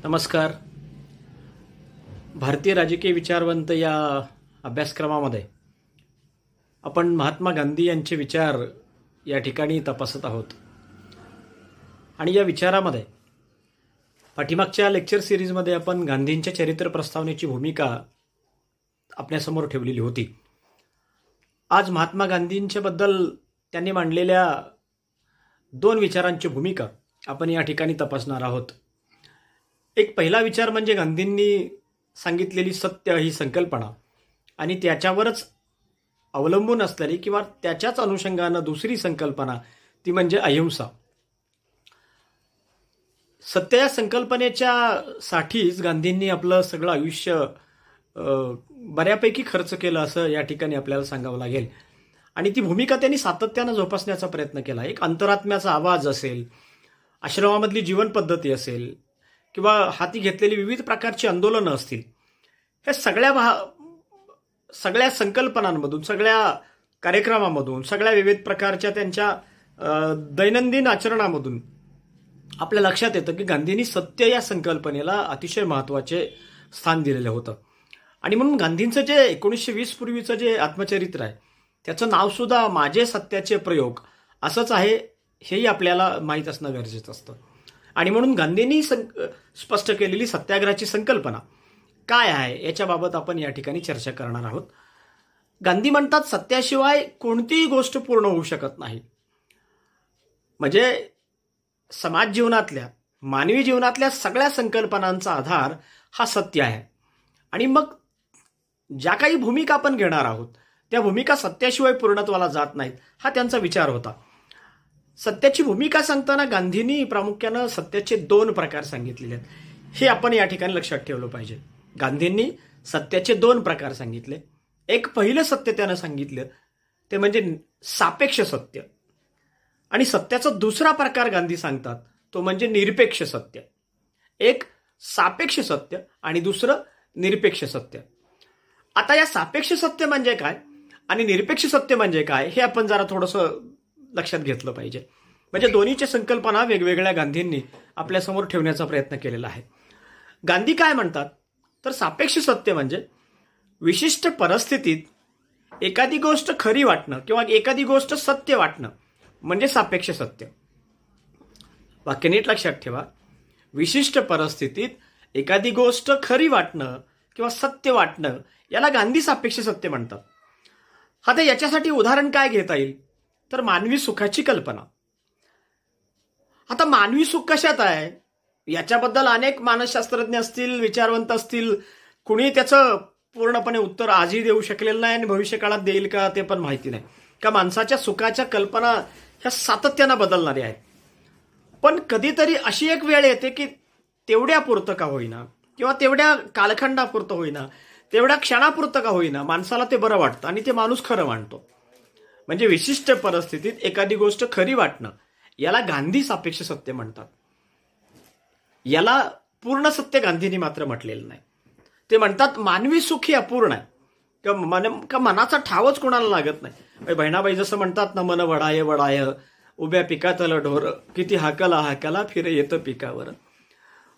नमस्कार. भारतीय राजकीय विचारवंत या अभ्यासक्रमामध्ये आपण महात्मा गांधी यांचे विचार या ठिकाणी तपासत आहोत. आणि या विचारामध्ये पाठीमागच्या लेक्चर सिरीजमध्ये आपण गांधींच्या चरित्र प्रस्तावनेची भूमिका आपल्यासमोर ठेवलेली होती. आज महात्मा गांधींच्या बद्दल त्यांनी मांडलेल्या दोन विचारांची भूमिका आपण या ठिकाणी तपासणार आहोत. एक पहिला विचार म्हणजे गांधींनी सांगितलेली सत्य ही संकल्पना आणि त्याच्यावरच अवलंबून असलेली किंवा त्याच्याच अनुषंगानं दुसरी संकल्पना ती म्हणजे अहिंसा. सत्य या संकल्पनेच्या साठीच गांधींनी आपलं सगळं आयुष्य बऱ्यापैकी खर्च केलं असं या ठिकाणी आपल्याला सांगावं लागेल. आणि ती भूमिका त्यांनी सातत्यानं जोपासण्याचा प्रयत्न केला. एक अंतरात्म्याचा आवाज असेल, आश्रमामधली जीवन पद्धती असेल किंवा हाती घेतलेली विविध प्रकारची आंदोलनं असतील, हे सगळ्या संकल्पनांमधून, सगळ्या कार्यक्रमामधून, सगळ्या विविध प्रकारच्या त्यांच्या दैनंदिन आचरणामधून आपल्या लक्षात येतं की गांधींनी सत्य या संकल्पनेला अतिशय महत्त्वाचे स्थान दिलेलं होतं. आणि म्हणून गांधींचं जे 1920 पूर्वीचं जे आत्मचरित्र आहे त्याचं नावसुद्धा माझे सत्याचे प्रयोग असंच आहे, हेही आपल्याला माहीत असणं गरजेचं असतं. आणि म्हणून गांधींनी स्पष्ट केलेली सत्याग्रहाची संकल्पना काय आहे याच्याबाबत आपण या ठिकाणी चर्चा करणार आहोत. गांधी म्हणतात सत्याशिवाय कोणतीही गोष्ट पूर्ण होऊ शकत नाही. म्हणजे समाज जीवनातल्या, मानवी जीवनातल्या सगळ्या संकल्पनांचा आधार हा सत्य आहे. आणि मग ज्या काही भूमिका आपण घेणार आहोत त्या भूमिका सत्याशिवाय पूर्णत्वाला जात नाहीत, हा त्यांचा विचार होता. सत्याची भूमिका सांगताना गांधींनी प्रामुख्यानं सत्याचे दोन प्रकार सांगितलेले आहेत, हे आपण या ठिकाणी लक्षात ठेवलं पाहिजे. गांधींनी सत्याचे दोन प्रकार सांगितले. एक पहिलं सत्य त्यानं सांगितलं ते म्हणजे सापेक्ष सत्य. आणि सत्याचा दुसरा प्रकार गांधी सांगतात तो म्हणजे निरपेक्ष सत्य. एक सापेक्ष सत्य आणि दुसरं निरपेक्ष सत्य. आता या सापेक्ष सत्य म्हणजे काय आणि निरपेक्ष सत्य म्हणजे काय हे आपण जरा थोडंसं लक्षात घेतलं पाहिजे. म्हणजे दोन्हीच्या संकल्पना वेगवेगळ्या गांधींनी आपल्यासमोर ठेवण्याचा प्रयत्न केलेला आहे. गांधी काय म्हणतात तर सापेक्ष सत्य म्हणजे विशिष्ट परिस्थितीत एखादी गोष्ट खरी वाटणं किंवा एखादी गोष्ट सत्य वाटणं म्हणजे सापेक्ष सत्य. वाक्य नीट लक्षात ठेवा. विशिष्ट परिस्थितीत एखादी गोष्ट खरी वाटणं किंवा सत्य वाटणं याला गांधी सापेक्ष सत्य म्हणतात. आता याच्यासाठी उदाहरण काय घेता येईल तर मानवी सुखाची कल्पना. आता मानवी सुख कशात आहे याच्याबद्दल अनेक मानसशास्त्रज्ञ असतील, विचारवंत असतील, कुणी त्याचं पूर्णपणे उत्तर आजही देऊ शकलेलं नाही आणि भविष्यकाळात देईल का ते पण माहिती नाही. का माणसाच्या सुखाच्या कल्पना ह्या सातत्यानं बदलणाऱ्या आहेत. पण कधीतरी अशी एक वेळ येते की तेवढ्या पुरतं का होईना किंवा तेवढ्या कालखंडापुरतं होईना, तेवढ्या क्षणापुरतं का होईना माणसाला ते बरं वाटतं आणि ते माणूस खरं मानतो. म्हणजे विशिष्ट परिस्थितीत एखादी गोष्ट खरी वाटणं याला गांधी सापेक्ष सत्य म्हणतात. याला पूर्ण सत्य गांधींनी मात्र म्हटलेलं नाही. ते म्हणतात मानवी सुख हे अपूर्ण आहे का मनाचा ठावच कोणाला लागत नाही. बहिणाबाई जसं म्हणतात ना, मन वडाय वडाय उभ्या पिकातलं ढोर किती हाकला हाकला फिर येतं पिकावर.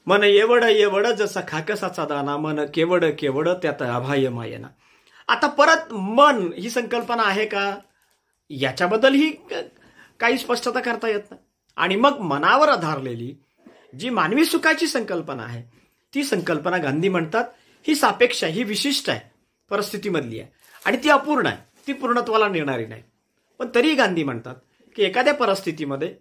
मन येवड येवड जसा खाकसाचा दाना, मन केवड केवड त्यात अभाय मायना. आता परत मन ही संकल्पना आहे का याच्याबद्दल ही काही स्पष्टता करता येत नाही. आणि मग मनावर आधारलेली जी मानवी सुखाची संकल्पना आहे ती संकल्पना गांधी म्हणतात ही सापेक्ष आहे, ही विशिष्ट आहे, परिस्थितीमधली आहे आणि ती अपूर्ण आहे, ती पूर्णत्वाला नेणारी नाही. पण तरी गांधी म्हणतात की एखाद्या परिस्थितीमध्ये,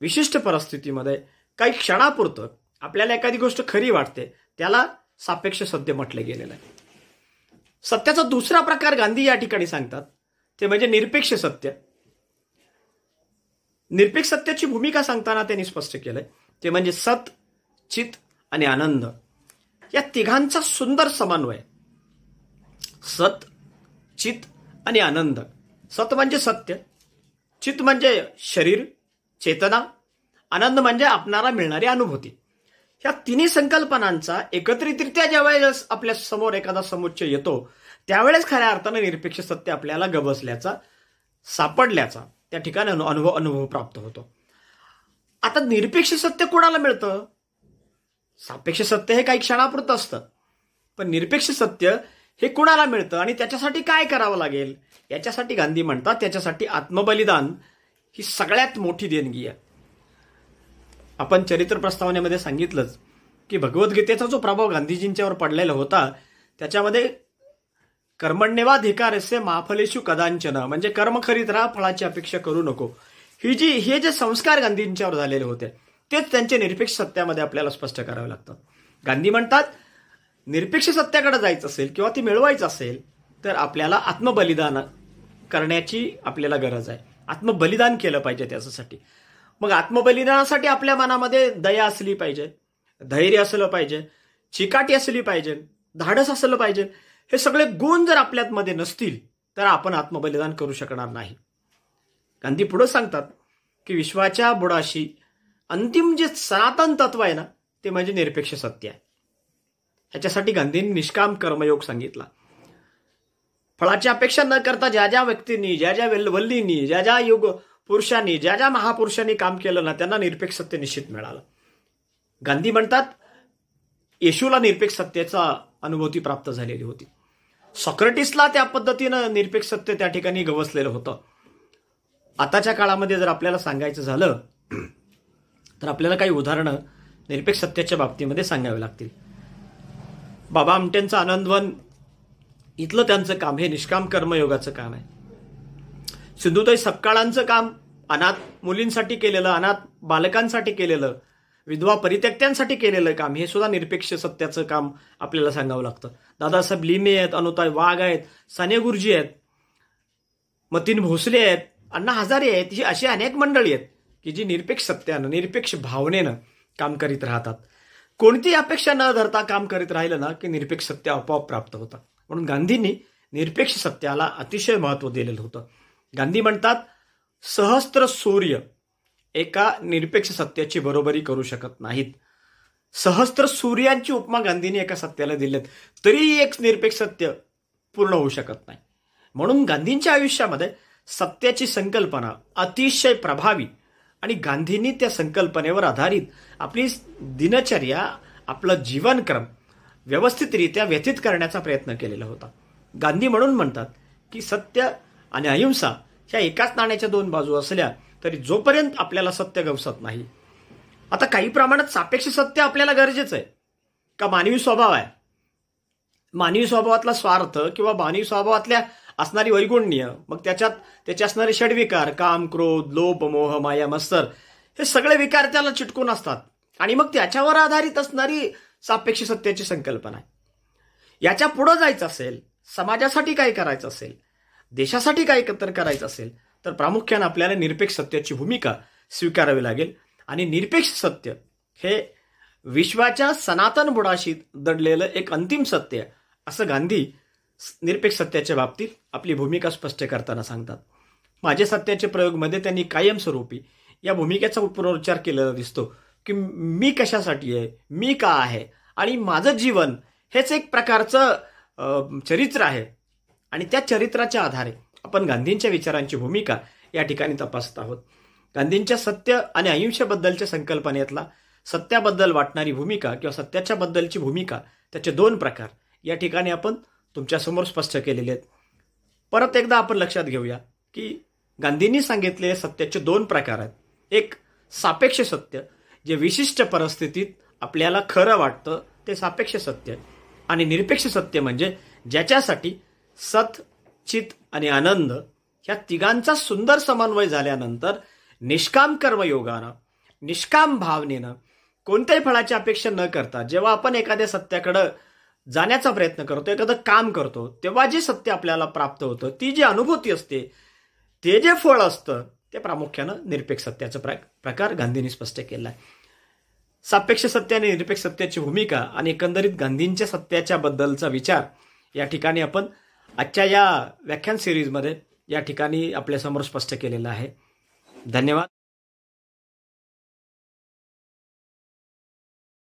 विशिष्ट परिस्थितीमध्ये काही क्षणापुरतं आपल्याला एखादी गोष्ट खरी वाटते त्याला सापेक्ष सत्य म्हटलं गेलेलं आहे. सत्याचा दुसरा प्रकार गांधी या ठिकाणी सांगतात ते म्हणजे निरपेक्ष सत्य. निरपेक्ष सत्याची भूमिका सांगताना त्यांनी स्पष्ट केलंय ते म्हणजे सत, चित आणि आनंद या तिघांचा सुंदर समन्वय. सत, चित आणि आनंद. सत म्हणजे सत्य, चित म्हणजे शरीर, चेतना, आनंद म्हणजे आपणाला मिळणारी अनुभूती. ह्या तिन्ही संकल्पनांचा एकत्रितरित्या ज्यावेळेस आपल्या समोर एखादा समुच्चय येतो त्यावेळेस खऱ्या अर्थानं निरपेक्ष सत्य आपल्याला गबसल्याचा, सापडल्याचा त्या ठिकाणी अनुभव प्राप्त होतो. आता निरपेक्ष सत्य कोणाला मिळतं? सापेक्ष सत्य हे काही क्षणापुरतं असतं, पण निरपेक्ष सत्य हे कुणाला मिळतं आणि त्याच्यासाठी काय करावं लागेल, याच्यासाठी गांधी म्हणतात त्याच्यासाठी आत्मबलिदान ही सगळ्यात मोठी देणगी आहे. आपण चरित्र प्रस्तावनेमध्ये सांगितलंच की भगवद्गीतेचा जो प्रभाव गांधीजींच्यावर पडलेला होता त्याच्यामध्ये कर्मण्येवाधिकारस्य मा फलेषु कदांचन, म्हणजे कर्म करीत राहा, फळाची अपेक्षा करू नको, हे जे संस्कार गांधींच्यावर झालेले होते तेच त्यांचे निरपेक्ष सत्यामध्ये आपल्याला स्पष्ट करावे लागतात. गांधी म्हणतात निरपेक्ष सत्याकडे जायचं असेल किंवा ती मिळवायचं असेल तर आपल्याला आत्मबलिदान करण्याची आपल्याला गरज आहे. आत्मबलिदान केलं पाहिजे त्याच्यासाठी. मग आत्मबलिदानासाठी आपल्या मनामध्ये दया असली पाहिजे, धैर्य असलं पाहिजे, चिकाटी असली पाहिजे, धाडस असलं पाहिजे. हे सगळे गुण जर आपल्यामध्ये नसतील तर आपण आत्मबलिदान करू शकणार नाही. गांधी पुढे सांगतात की विश्वाच्या बुडाशी अंतिम जे सनातन तत्व आहे ना ते म्हणजे निरपेक्ष सत्य आहे. ह्याच्यासाठी गांधींनी निष्काम कर्मयोग सांगितला. फळाची अपेक्षा न करता ज्या ज्या व्यक्तींनी, ज्या ज्या वल्लींनी, ज्या ज्या युग पुरुषांनी, ज्या ज्या महापुरुषांनी काम केलं ना त्यांना निरपेक्ष सत्य निश्चित मिळालं. गांधी म्हणतात येशूला निरपेक्ष सत्याचा अनुभूती प्राप्त झालेली होती. सॉक्रेटिसला त्या पद्धतीनं निरपेक्ष सत्य त्या ठिकाणी गवसलेलं होतं. आताच्या काळामध्ये जर आपल्याला सांगायचं झालं तर आपल्याला काही उदाहरणं निरपेक्ष सत्याच्या बाबतीमध्ये सांगावी लागतील. बाबा आमटेंचं आनंदवन इथलं त्यांचं काम हे निष्काम कर्मयोगाचं काम आहे. सिंधुताई सपकाळांचं काम अनाथ मुलींसाठी केलेलं, अनाथ बालकांसाठी केलेलं, विधवा परित्यक्त्यांसाठी केलेलं काम हे सुद्धा निरपेक्ष सत्याचं काम आपल्याला सांगावं लागतं. दादासाहेब लिमे आहेत, अनुताई वाघ आहेत, साने गुरुजी आहेत, मतीन भोसले आहेत, अण्णा हजारे आहेत. ही अशी अनेक मंडळी आहेत की जी निरपेक्ष सत्यानं, निरपेक्ष भावनेनं काम करीत राहतात. कोणती अपेक्षा न धरता काम करीत राहिलं ना की निरपेक्ष सत्य आपोआप प्राप्त होतं. म्हणून गांधींनी निरपेक्ष सत्याला अतिशय महत्त्व दिलेलं होतं. गांधी म्हणतात सहस्त्र सूर्य एका निरपेक्ष सत्याची बरोबरी करू शकत नाहीत. सहस्त्र सूर्यांची उपमा गांधींनी एका सत्याला दिलेत तरी एक निरपेक्ष सत्य पूर्ण होऊ शकत नाही. म्हणून गांधींच्या आयुष्यामध्ये सत्याची संकल्पना अतिशय प्रभावी आणि गांधींनी त्या संकल्पनेवर आधारित आपली दिनचर्या, आपलं जीवनक्रम व्यवस्थितरित्या व्यतीत करण्याचा प्रयत्न केलेला होता. गांधी म्हणून म्हणतात की सत्य आणि अहिंसा ह्या एकाच नाण्याच्या दोन बाजू असल्या तरी जोपर्यंत आपल्याला सत्य गवसत नाही. आता काही प्रमाणात सापेक्ष सत्य आपल्याला गरजेचं आहे का मानवी स्वभाव आहे. मानवी स्वभावातला स्वार्थ किंवा मानवी स्वभावातल्या असणारी वैगुण्य, मग त्याचे असणारे षड्विकार काम, क्रोध, लोभ, मोह, माया, मत्सर हे सगळे विकार त्याला चिटकून असतात आणि मग त्याच्यावर आधारित असणारी सापेक्ष सत्याची संकल्पना आहे. याच्या पुढे जायचं असेल, समाजासाठी काय करायचं असेल, देशासाठी काय करायचं असेल तर प्रामुख्याने आपल्याला निरपेक्ष सत्याची भूमिका स्वीकारावी लागेल. आणि निरपेक्ष सत्य हे विश्वाच्या सनातन बुडाशी दडलेलं एक अंतिम सत्य आहे असं गांधी निरपेक्ष सत्याच्या बाबतीत आपली भूमिका स्पष्ट करताना सांगतात. माझे सत्याचे प्रयोगमध्ये त्यांनी कायमस्वरूपी या भूमिकेचा पुनरुच्चार केलेला दिसतो की मी कशासाठी आहे, मी का आहे आणि माझं जीवन हेच एक प्रकारचं चरित्र आहे. आणि त्या चरित्राच्या आधारे आपण गांधींच्या विचारांची भूमिका या ठिकाणी तपासत आहोत. गांधींच्या सत्य आणि अहिंसेबद्दलच्या संकल्पनेतला सत्याबद्दल वाटणारी भूमिका किंवा सत्याच्या बद्दलची भूमिका, त्याचे दोन प्रकार या ठिकाणी आपण तुमच्यासमोर स्पष्ट केलेले आहेत. परत एकदा आपण लक्षात घेऊया की गांधींनी सांगितलेले सत्याचे दोन प्रकार आहेत. एक सापेक्ष सत्य जे विशिष्ट परिस्थितीत आपल्याला खरं वाटतं ते सापेक्ष सत्य, आणि निरपेक्ष सत्य म्हणजे ज्याच्यासाठी सत, चित आणि आनंद ह्या तिघांचा सुंदर समन्वय झाल्यानंतर निष्काम कर्मयोगानं, निष्काम भावनेनं, कोणत्याही फळाची अपेक्षा न करता जेव्हा आपण एखाद्या सत्याकडे जाण्याचा प्रयत्न करतो, एखादं काम करतो, तेव्हा जे सत्य आपल्याला प्राप्त होतं, ती जी अनुभूती असते, ते जे फळ असतं ते प्रामुख्यानं निरपेक्ष सत्याचा प्रकार गांधींनी स्पष्ट केला आहे. सापेक्ष सत्य आणि निरपेक्ष सत्याची भूमिका आणि एकंदरीत गांधींच्या सत्याच्या बद्दलचा विचार या ठिकाणी आपण आजच्या या व्याख्यान सिरीजमध्ये या ठिकाणी आपल्यासमोर स्पष्ट केलेला आहे. धन्यवाद.